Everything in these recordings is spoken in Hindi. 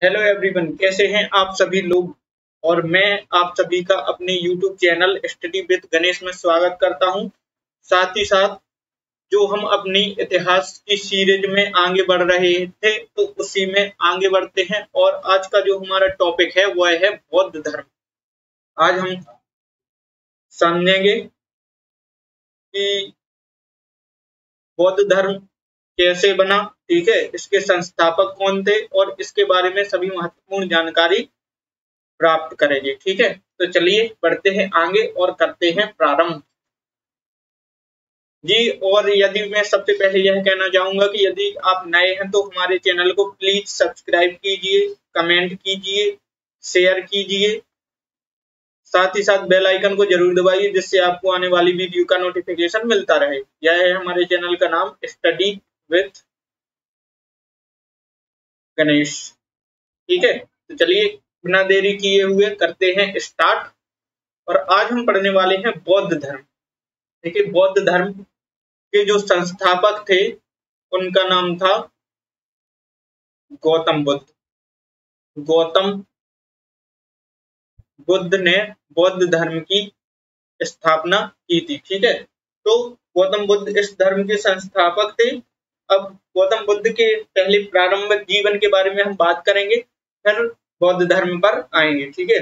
हेलो एवरीवन, कैसे हैं आप सभी लोग। और मैं आप सभी का अपने YouTube channel study with Ganesh में स्वागत करता हूं। साथ ही साथ जो हम अपनी इतिहास की सीरीज में आगे बढ़ रहे थे तो उसी में आगे बढ़ते हैं। और आज का जो हमारा टॉपिक है वह है बौद्ध धर्म। आज हम समझेंगे कि बौद्ध धर्म कैसे बना, ठीक है, इसके संस्थापक कौन थे और इसके बारे में सभी महत्वपूर्ण जानकारी प्राप्त करेंगे। ठीक है, तो चलिए बढ़ते हैं आगे और करते हैं प्रारंभ जी। और यदि मैं सबसे पहले यह कहना चाहूंगा कि यदि आप नए हैं तो हमारे चैनल को प्लीज सब्सक्राइब कीजिए, कमेंट कीजिए, शेयर कीजिए, साथ ही साथ बेल आइकन को जरूर दबाइए जिससे आपको आने वाली वीडियो का नोटिफिकेशन मिलता रहे। यह है हमारे चैनल का नाम, स्टडी विथ गणेश। ठीक है, तो चलिए बिना देरी किए हुए करते हैं स्टार्ट। और आज हम पढ़ने वाले हैं बौद्ध धर्म। देखिए, बौद्ध धर्म के जो संस्थापक थे उनका नाम था गौतम बुद्ध। गौतम बुद्ध ने बौद्ध धर्म की स्थापना की थी। ठीक है, तो गौतम बुद्ध इस धर्म के संस्थापक थे। अब गौतम बुद्ध के पहले प्रारंभिक जीवन के बारे में हम बात करेंगे, फिर बौद्ध धर्म पर आएंगे। ठीक है,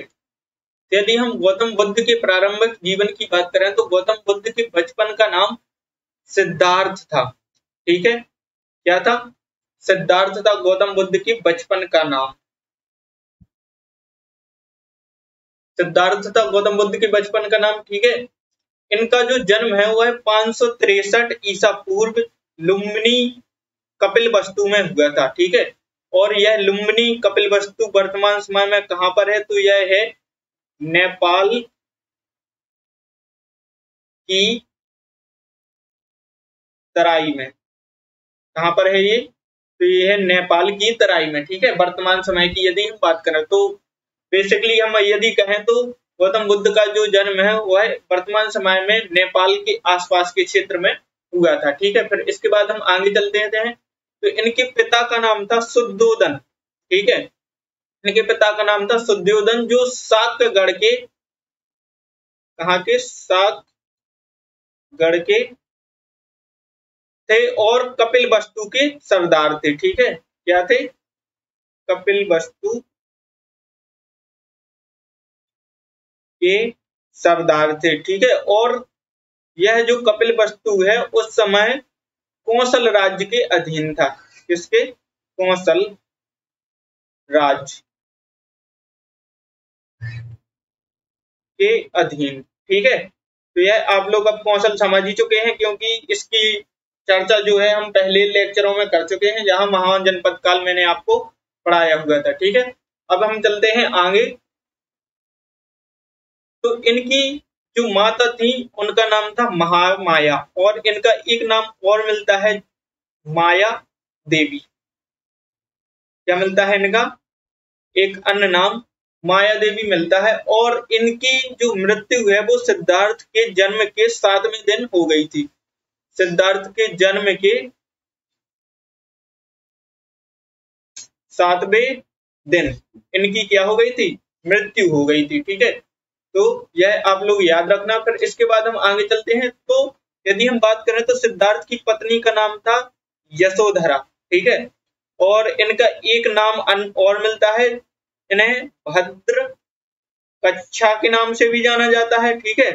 यदि हम गौतम बुद्ध के प्रारंभिक जीवन की बात करें तो गौतम बुद्ध के बचपन का नाम सिद्धार्थ था। ठीक है, क्या था? सिद्धार्थ था गौतम बुद्ध के बचपन का नाम। सिद्धार्थ था गौतम बुद्ध के बचपन का नाम। ठीक है, इनका जो जन्म है वह 563 ईसा पूर्व लुम्बिनी कपिलवस्तु में हुआ था। ठीक है, और यह लुम्बिनी कपिलवस्तु वर्तमान समय में कहां पर है? तो यह है नेपाल की तराई में। कहां पर है ये? तो ये है नेपाल की तराई में। ठीक है, वर्तमान समय की यदि हम बात करें तो बेसिकली हम यदि कहें तो गौतम बुद्ध का जो जन्म है वह वर्तमान समय में नेपाल के आसपास के क्षेत्र में हुआ था। ठीक है, फिर इसके बाद हम आगे चलते हैं तो इनके पिता का नाम था शुद्धोदन। ठीक है, इनके पिता का नाम था शुद्धोदन जो सातगढ़ के, कहाँ के? सातगढ़ के थे और कपिलवस्तु के सरदार थे। ठीक है, क्या थे? कपिलवस्तु के सरदार थे। ठीक है, और यह जो कपिलवस्तु है उस समय कौशल राज्य के अधीन था। किसके? कौशल राज्य के अधीन। ठीक है, तो यह आप लोग अब कौशल समझ ही चुके हैं क्योंकि इसकी चर्चा जो है हम पहले लेक्चरों में कर चुके हैं जहां महान जनपद काल मैंने आपको पढ़ाया हुआ था। ठीक है, अब हम चलते हैं आगे। तो इनकी जो माता थी उनका नाम था महामाया और इनका एक नाम और मिलता है माया देवी। क्या मिलता है? इनका एक अन्य नाम माया देवी मिलता है। और इनकी जो मृत्यु है वो सिद्धार्थ के जन्म के 7वें दिन हो गई थी। सिद्धार्थ के जन्म के 7वें दिन इनकी क्या हो गई थी? मृत्यु हो गई थी। ठीक है, तो यह आप लोग याद रखना। फिर इसके बाद हम आगे चलते हैं तो यदि हम बात करें तो सिद्धार्थ की पत्नी का नाम था यशोधरा। ठीक है, और इनका एक नाम और मिलता है, इन्हें भद्र कच्छा के नाम से भी जाना जाता है। ठीक है,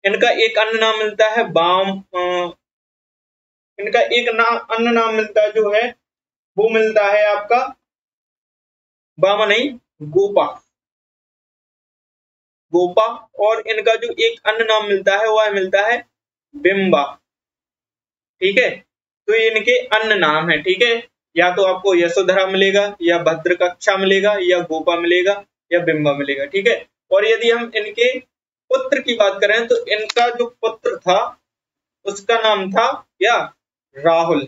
इनका एक अन्य नाम मिलता है इनका एक अन्य नाम मिलता है जो है वो मिलता है आपका बामा नहीं, गोपा। गोपा। और इनका जो एक अन्य नाम मिलता है वह मिलता है बिंबा। ठीक है, तो ये इनके अन्य नाम है। ठीक है, या तो आपको यशोधरा मिलेगा या भद्रकक्षा मिलेगा या गोपा मिलेगा या बिंबा मिलेगा। ठीक है, और यदि हम इनके पुत्र की बात करें तो इनका जो पुत्र था उसका नाम था क्या? राहुल।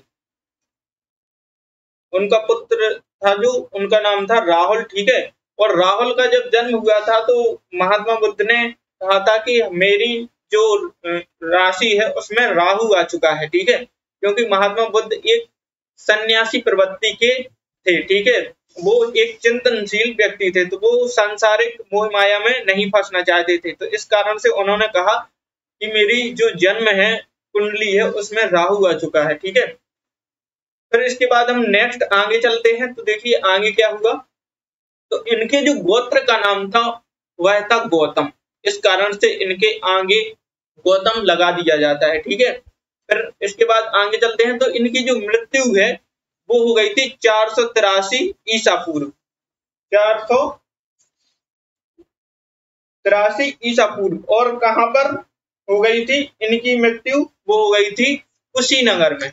उनका पुत्र था जो, उनका नाम था राहुल। ठीक है, और राहुल का जब जन्म हुआ था तो महात्मा बुद्ध ने कहा था कि मेरी जो राशि है उसमें राहु आ चुका है। ठीक है, क्योंकि महात्मा बुद्ध एक सन्यासी प्रवृत्ति के थे, ठीक है, वो एक चिंतनशील व्यक्ति थे, तो वो सांसारिक मोह माया में नहीं फंसना चाहते थे। तो इस कारण से उन्होंने कहा कि मेरी जो जन्म है कुंडली है उसमें राहु आ चुका है, ठीक है। फिर इसके बाद हम नेक्स्ट आगे चलते हैं, तो देखिए आगे क्या हुआ। तो इनके जो गोत्र का नाम था वह था गौतम, इस कारण से इनके आगे गौतम लगा दिया जाता है, ठीक है। फिर इसके बाद आगे चलते हैं, तो इनकी जो मृत्यु है वो हो गई थी 483 ईसा पूर्व, 483 ईसा पूर्व। और कहां पर हो गई थी इनकी मृत्यु? वो हो गई थी कुशीनगर में।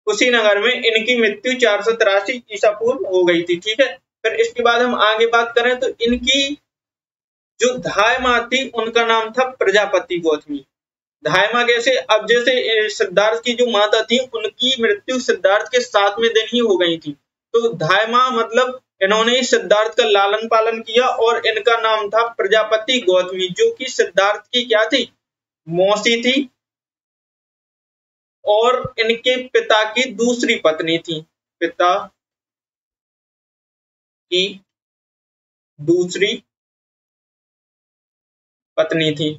कुशीनगर में इनकी मृत्यु 483 ईसा पूर्व हो गई थी, ठीक है। फिर इसके बाद हम आगे बात करें, तो इनकी जो धाय माँ थी उनका नाम था प्रजापति गौतमी। धाय माँ कैसे? अब जैसे सिद्धार्थ की जो माता थी उनकी मृत्यु सिद्धार्थ के 7वें दिन ही हो गई थी, तो धाय माँ मतलब इन्होंने ही सिद्धार्थ का लालन पालन किया, और इनका नाम था प्रजापति गौतमी, जो कि सिद्धार्थ की क्या थी? मौसी थी, और इनके पिता की दूसरी पत्नी थी, पिता की दूसरी पत्नी थी,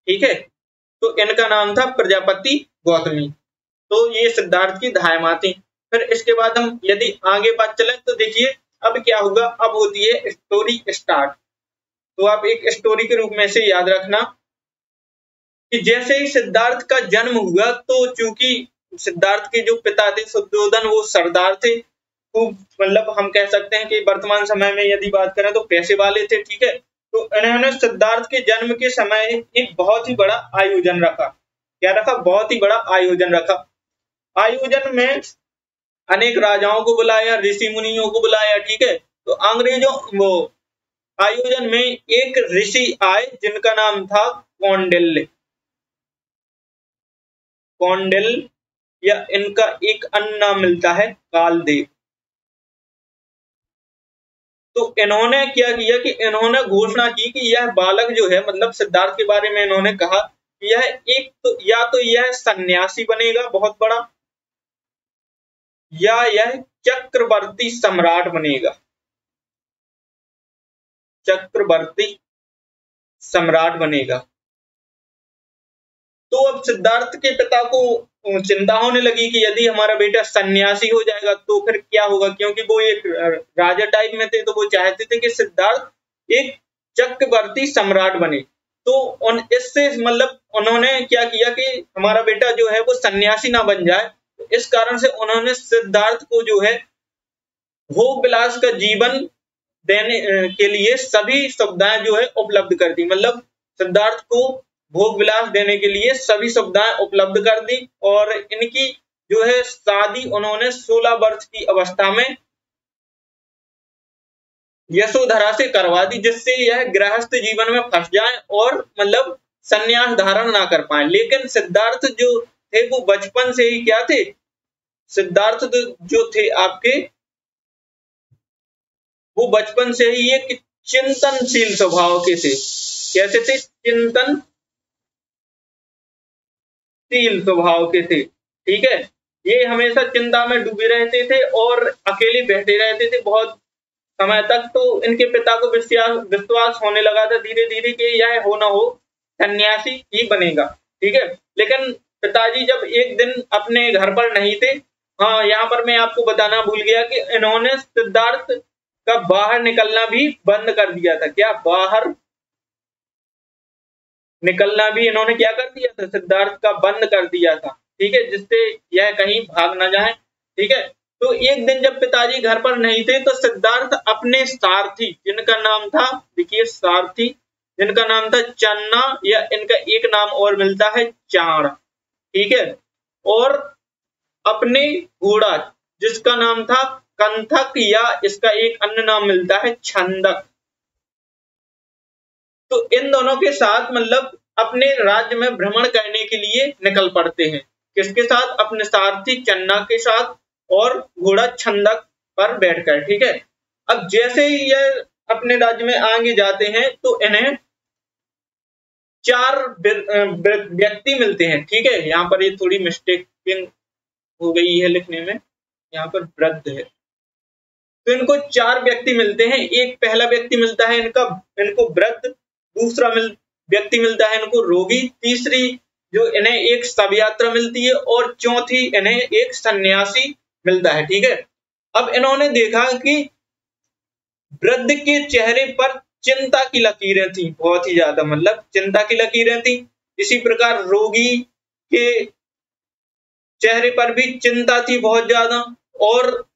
ठीक है। तो इनका नाम था प्रजापति गौतमी। तो ये सिद्धार्थ की धाय माँ थी। फिर इसके बाद हम यदि आगे बात चले, तो देखिए अब क्या होगा, अब होती है स्टोरी स्टार्ट। तो आप एक स्टोरी के रूप में से याद रखना कि जैसे ही सिद्धार्थ का जन्म हुआ, तो चूंकि सिद्धार्थ के जो पिता थे शुद्धोधन, वो सरदार थे, तो मतलब हम कह सकते हैं कि वर्तमान समय में यदि बात करें तो पैसे वाले थे, ठीक है। तो इन्होंने सिद्धार्थ के जन्म के समय एक बहुत ही बड़ा आयोजन रखा। क्या रखा? बहुत ही बड़ा आयोजन रखा। आयोजन में अनेक राजाओं को बुलाया, ऋषि मुनियों को बुलाया, ठीक है। तो अंग्रेजों वो आयोजन में एक ऋषि आए जिनका नाम था कौंडिल्य। कौंडिल्य या इनका एक अन्य नाम मिलता है कालदेव। तो इन्होंने क्या किया कि इन्होंने घोषणा की कि यह बालक जो है, मतलब सिद्धार्थ के बारे में इन्होंने कहा कि यह एक तो या तो यह सन्यासी बनेगा बहुत बड़ा, या यह चक्रवर्ती सम्राट बनेगा, चक्रवर्ती सम्राट बनेगा। तो अब सिद्धार्थ के पिता को चिंता होने लगी कि यदि हमारा बेटा सन्यासी हो जाएगा तो फिर क्या होगा, क्योंकि वो एक राजा टाइप में थे, तो वो चाहते थे कि सिद्धार्थ एक चक्रवर्ती सम्राट बने। तो इससे मतलब उन्होंने क्या किया कि हमारा बेटा जो है वो सन्यासी ना बन जाए, तो इस कारण से उन्होंने सिद्धार्थ को जो है भोग विलास का जीवन देने के लिए सभी सुविधाएं जो है उपलब्ध कर दी। मतलब सिद्धार्थ को भोग विलास देने के लिए सभी सुविधाएं उपलब्ध कर दी, और इनकी जो है शादी उन्होंने 16 वर्ष की अवस्था में यशोधरा से करवा दी, जिससे यह गृहस्थ जीवन में फंस जाए और मतलब संन्यास धारण ना कर पाए। लेकिन सिद्धार्थ जो थे वो बचपन से ही क्या थे? सिद्धार्थ जो थे आपके, वो बचपन से ही एक चिंतनशील स्वभाव के थे। कैसे थे? चिंतनशील स्वभाव के थे, ठीक है। ये हमेशा चिंता में डूबे रहते थे और अकेले बैठे रहते थे बहुत समय तक। तो इनके पिता को विश्वास होने लगा था धीरे धीरे कि यह हो ना हो सन्यासी ही बनेगा, ठीक है। लेकिन पिताजी जब एक दिन अपने घर पर नहीं थे, हाँ यहाँ पर मैं आपको बताना भूल गया कि इन्होंने सिद्धार्थ का बाहर निकलना भी बंद कर दिया था। क्या? बाहर निकलना भी इन्होंने क्या कर दिया था? सिद्धार्थ का बंद कर दिया था, ठीक है, जिससे यह कहीं भाग ना जाए, ठीक है। तो एक दिन जब पिताजी घर पर नहीं थे, तो सिद्धार्थ अपने सारथी, जिनका नाम था, देखिए सारथी, जिनका नाम था चन्ना, या इनका एक नाम और मिलता है चाण, ठीक है, और अपने घोड़ा जिसका नाम था कंथक, या इसका एक अन्य नाम मिलता है छंदक। तो इन दोनों के साथ मतलब अपने राज्य में भ्रमण करने के लिए निकल पड़ते हैं। किसके साथ? अपने सारथी चन्ना के साथ और घोड़ा छंदक पर बैठकर, ठीक है। अब जैसे ही यह अपने राज्य में आगे जाते हैं, तो इन्हें 4 व्यक्ति मिलते हैं। ठीक है, यहाँ पर ये थोड़ी मिस्टेकिंग हो गई है लिखने में, यहाँ पर वृद्ध है। तो इनको 4 व्यक्ति मिलते हैं। एक पहला व्यक्ति मिलता है इनको वृद्ध, दूसरा व्यक्ति मिलता है इनको रोगी, तीसरी जो इन्हें एक शव यात्रा मिलती है, और चौथी इन्हें एक सन्यासी मिलता है। ठीक है, अब इन्होंने देखा कि वृद्ध के चेहरे पर चिंता की लकीरें थी, बहुत ही ज्यादा, मतलब चिंता की लकीरें थी। इसी प्रकार रोगी के चेहरे पर भी चिंता थी बहुत ज्यादा, और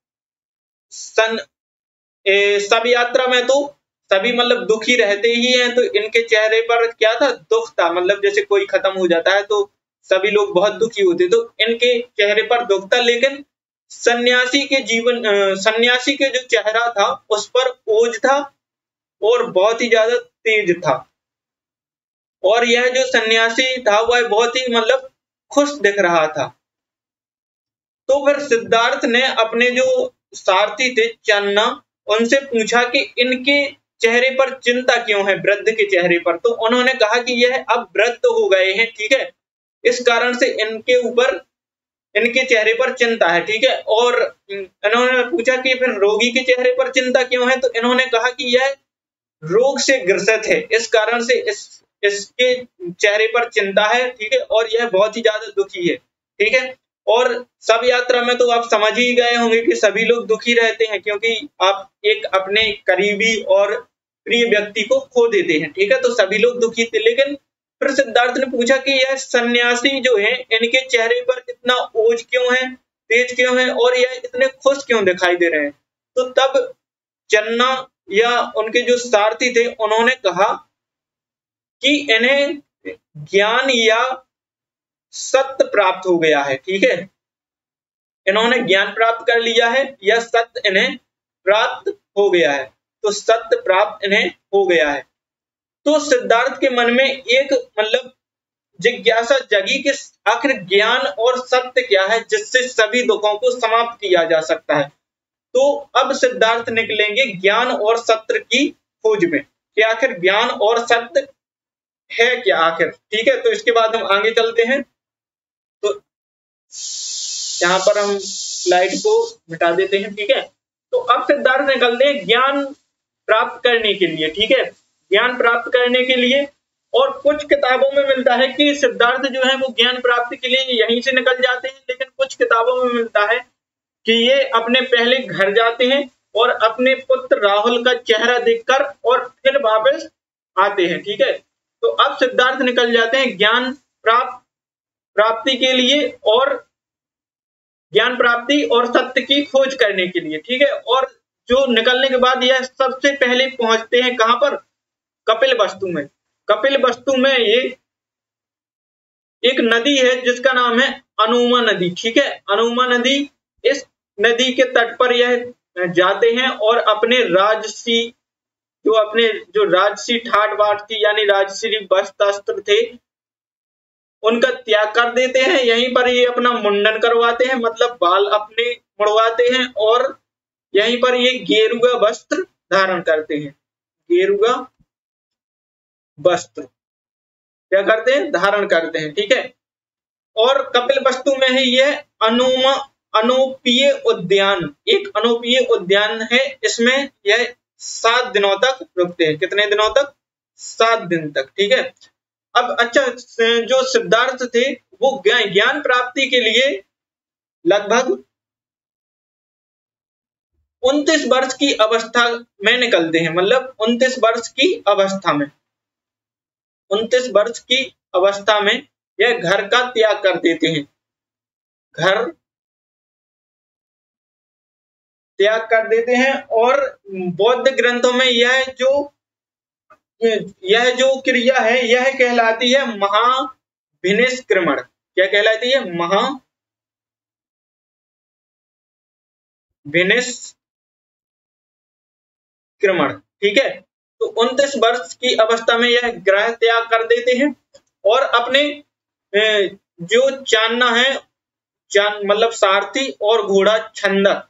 शव यात्रा में तो सभी मतलब दुखी रहते ही हैं, तो इनके चेहरे पर क्या था, दुख था। मतलब जैसे कोई खत्म हो जाता है तो सभी लोग बहुत दुखी होते, तो इनके चेहरे पर दुख था। लेकिन सन्यासी के जो चेहरा था उस पर ओज था और बहुत ही ज्यादा तेज था, और यह जो सन्यासी था वह बहुत ही मतलब खुश दिख रहा था। तो फिर सिद्धार्थ ने अपने जो सारथी थे चन्ना, उनसे पूछा कि इनके चेहरे पर चिंता क्यों है, वृद्ध के चेहरे पर। तो उन्होंने कहा कि यह अब वृद्ध हो गए हैं, ठीक है, इस कारण से इनके चेहरे पर चिंता है। ठीक है, और इन्होंने पूछा कि फिर रोगी के चेहरे पर चिंता क्यों है, तो इन्होंने कहा कि यह रोग से ग्रसित है, इस कारण से इसके चेहरे पर चिंता है। ठीक है, और यह बहुत ही ज्यादा दुखी है। ठीक है, और शव यात्रा में तो आप समझ ही गए होंगे कि सभी लोग दुखी रहते हैं, क्योंकि आप एक अपने करीबी और प्रिय व्यक्ति को खो देते हैं। ठीक है, तो सभी लोग दुखी थे। लेकिन फिर सिद्धार्थ ने पूछा कि यह सन्यासी जो है इनके चेहरे पर इतना ओज क्यों है, तेज क्यों है, और यह इतने खुश क्यों दिखाई दे रहे हैं। तो तब चन्ना या उनके जो सारथी थे उन्होंने कहा कि इन्हें ज्ञान या सत्य प्राप्त हो गया है। ठीक है, इन्होंने ज्ञान प्राप्त कर लिया है या सत्य इन्हें प्राप्त हो गया है, तो सत्य प्राप्त इन्हें हो गया है। तो सिद्धार्थ के मन में एक मतलब जिज्ञासा जगी कि आखिर ज्ञान और सत्य क्या है जिससे सभी दुखों को समाप्त किया जा सकता है। तो अब सिद्धार्थ निकलेंगे ज्ञान और सत्य की खोज में कि आखिर ज्ञान और सत्य है क्या आखिर। ठीक है, तो इसके बाद हम आगे चलते हैं। तो यहाँ पर हम स्लाइड को मिटा देते हैं। ठीक है, तो अब सिद्धार्थ निकलते हैं ज्ञान प्राप्त करने के लिए। ठीक है, ज्ञान प्राप्त करने के लिए, और कुछ किताबों में मिलता है कि सिद्धार्थ जो है वो ज्ञान प्राप्ति के लिए यहीं से निकल जाते हैं, लेकिन कुछ किताबों में मिलता है कि ये अपने पहले घर जाते हैं और अपने पुत्र राहुल का चेहरा देखकर और फिर वापस आते हैं। ठीक है, तो अब सिद्धार्थ निकल जाते हैं ज्ञान प्राप्ति के लिए और ज्ञान प्राप्ति और सत्य की खोज करने के लिए। ठीक है, और जो निकलने के बाद यह सबसे पहले पहुंचते हैं कहां पर, कपिलवस्तु में। कपिलवस्तु में ये एक नदी है जिसका नाम है अनुमा नदी। ठीक है, अनुमा नदी, इस नदी के तट पर यह जाते हैं और अपने राजसी ठाट बाट थी, यानी राजसी वस्त्र थे, उनका त्याग कर देते हैं। यहीं पर ये अपना मुंडन करवाते हैं, मतलब बाल अपने मुड़वाते हैं, और यहीं पर ये गेरुआ वस्त्र धारण करते हैं। गेरुआ वस्त्र क्या करते हैं, धारण करते हैं। ठीक है, और कपिलवस्तु में ही यह अनोपीय उद्यान, एक अनोपीय उद्यान है। इसमें यह 7 दिनों तक रुकते हैं। कितने दिनों तक, 7 दिन तक। ठीक है, अब अच्छा, जो सिद्धार्थ थे वो ज्ञान प्राप्ति के लिए लगभग 29 वर्ष की अवस्था में निकलते हैं। मतलब 29 वर्ष की अवस्था में, 29 वर्ष की अवस्था में यह घर का त्याग कर देते हैं। घर त्याग कर देते हैं, और बौद्ध ग्रंथों में यह जो क्रिया है यह कहलाती है महाभिनिष्क्रमण। क्या कहलाती है, महाभिनिष्क्रमण। ठीक है, तो 29 वर्ष की अवस्था में यह ग्रह त्याग कर देते हैं, और अपने जो चान्ना है, मतलब सारथी और घोड़ा छंदक,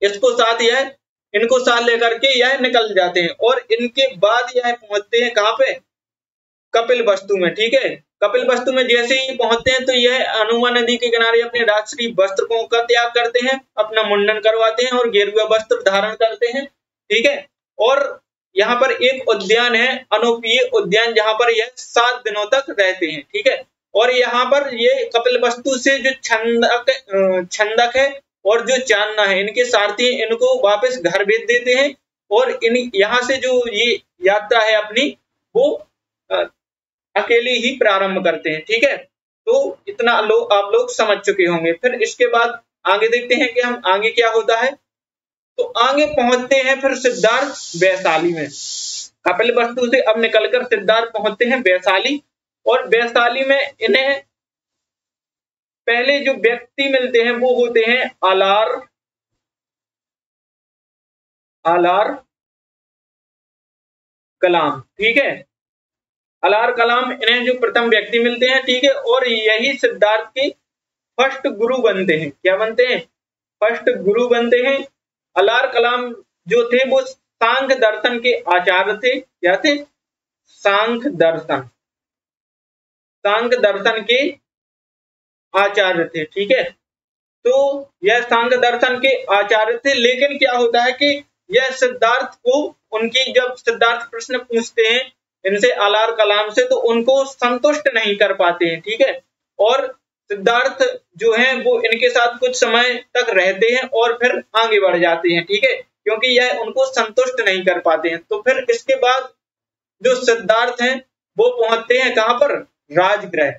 इनको साथ लेकर के यह निकल जाते हैं। और इनके बाद यह पहुंचते हैं कहां पे, कपिलवस्तु में। ठीक है, कपिलवस्तु में जैसे ही पहुंचते हैं तो यह अनुमा नदी के किनारे अपने राष्ट्रीय वस्त्र का त्याग करते हैं, अपना मुंडन करवाते हैं और गेरुआ वस्त्र धारण करते हैं। ठीक है, और यहाँ पर एक उद्यान है, अनोपीय उद्यान, जहाँ पर यह 7 दिनों तक रहते हैं। ठीक है, और यहाँ पर ये कपिलवस्तु से जो छंदक है और जो चांदना है, इनके सारथी इनको वापस घर भेज देते हैं और यहाँ से जो ये यात्रा है अपनी, वो अकेले ही प्रारंभ करते हैं। ठीक है, तो इतना आप लोग समझ चुके होंगे। फिर इसके बाद आगे देखते हैं कि हम आगे क्या होता है। तो आगे पहुंचते हैं फिर सिद्धार्थ वैशाली में। कपिलवस्तु से अब निकलकर सिद्धार्थ पहुंचते हैं वैशाली, और वैशाली में इन्हें पहले जो व्यक्ति मिलते हैं वो होते हैं आलार कलाम। ठीक है, आलार कलाम इन्हें जो प्रथम व्यक्ति मिलते हैं। ठीक है, और यही सिद्धार्थ के फर्स्ट गुरु बनते हैं। क्या बनते हैं? फर्स्ट गुरु बनते हैं। आलार कलाम जो थे वो सांख्य दर्शन के आचार्य थे। क्या थे? सांख्य दर्शन के आचार्य थे। ठीक है, तो यह सांख्य दर्शन के आचार्य थे। लेकिन क्या होता है कि यह सिद्धार्थ को, उनकी जब सिद्धार्थ प्रश्न पूछते हैं इनसे आलार कलाम से, तो उनको संतुष्ट नहीं कर पाते हैं। ठीक है, और सिद्धार्थ जो है वो इनके साथ कुछ समय तक रहते हैं और फिर आगे बढ़ जाते हैं। ठीक है, क्योंकि यह उनको संतुष्ट नहीं कर पाते हैं। तो फिर इसके बाद जो सिद्धार्थ हैं वो पहुंचते हैं कहां पर? राजगृह।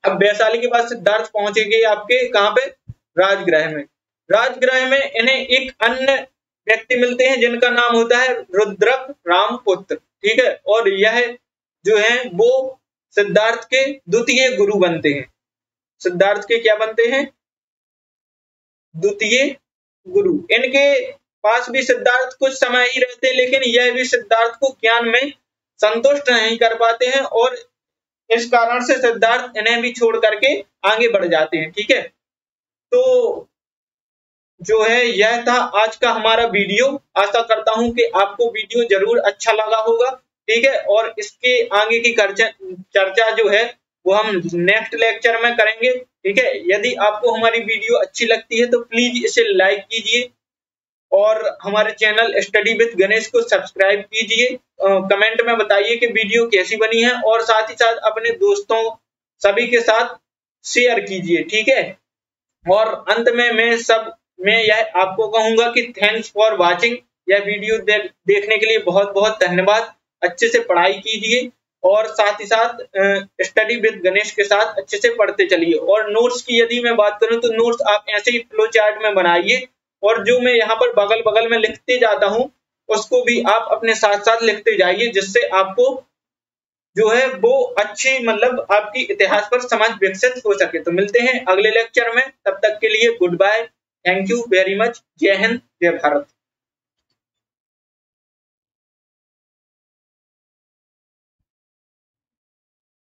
अब वैशाली के बाद सिद्धार्थ पहुंचेंगे आपके कहां पे? राजगृह में। राजगृह में इन्हें एक अन्य व्यक्ति मिलते हैं जिनका नाम होता है रुद्रक रामपुत्र। ठीक है, और यह जो है वो सिद्धार्थ के द्वितीय गुरु बनते हैं। सिद्धार्थ के क्या बनते हैं? द्वितीय गुरु। इनके पास भी सिद्धार्थ कुछ समय ही रहते हैं, लेकिन यह भी सिद्धार्थ को ज्ञान में संतुष्ट नहीं कर पाते हैं और इस कारण से सिद्धार्थ इन्हें भी छोड़ करके आगे बढ़ जाते हैं। ठीक है, तो जो है यह था आज का हमारा वीडियो। आशा करता हूं कि आपको वीडियो जरूर अच्छा लगा होगा। ठीक है, और इसके आगे की चर्चा जो है वो हम नेक्स्ट लेक्चर में करेंगे। ठीक है, यदि आपको हमारी वीडियो अच्छी लगती है तो प्लीज इसे लाइक कीजिए और हमारे चैनल स्टडी विद गणेश को सब्सक्राइब कीजिए। कमेंट में बताइए कि वीडियो कैसी बनी है और साथ ही साथ अपने दोस्तों सभी के साथ शेयर कीजिए। ठीक है, और अंत में मैं यह आपको कहूंगा कि थैंक्स फॉर वाचिंग। यह वीडियो देखने के लिए बहुत बहुत धन्यवाद। अच्छे से पढ़ाई कीजिए और साथ ही साथ स्टडी विद गणेश के साथ अच्छे से पढ़ते चलिए। और नोट्स की यदि मैं बात करूं तो नोट्स आप ऐसे ही फ्लो चार्ट में बनाइए, और जो मैं यहाँ पर बगल बगल में लिखते जाता हूं उसको भी आप अपने साथ साथ लिखते जाइए, जिससे आपको जो है वो अच्छी मतलब आपकी इतिहास पर समझ विकसित हो सके। तो मिलते हैं अगले लेक्चर में, तब तक के लिए goodbye, thank you very much. जय हिंद, जय भारत।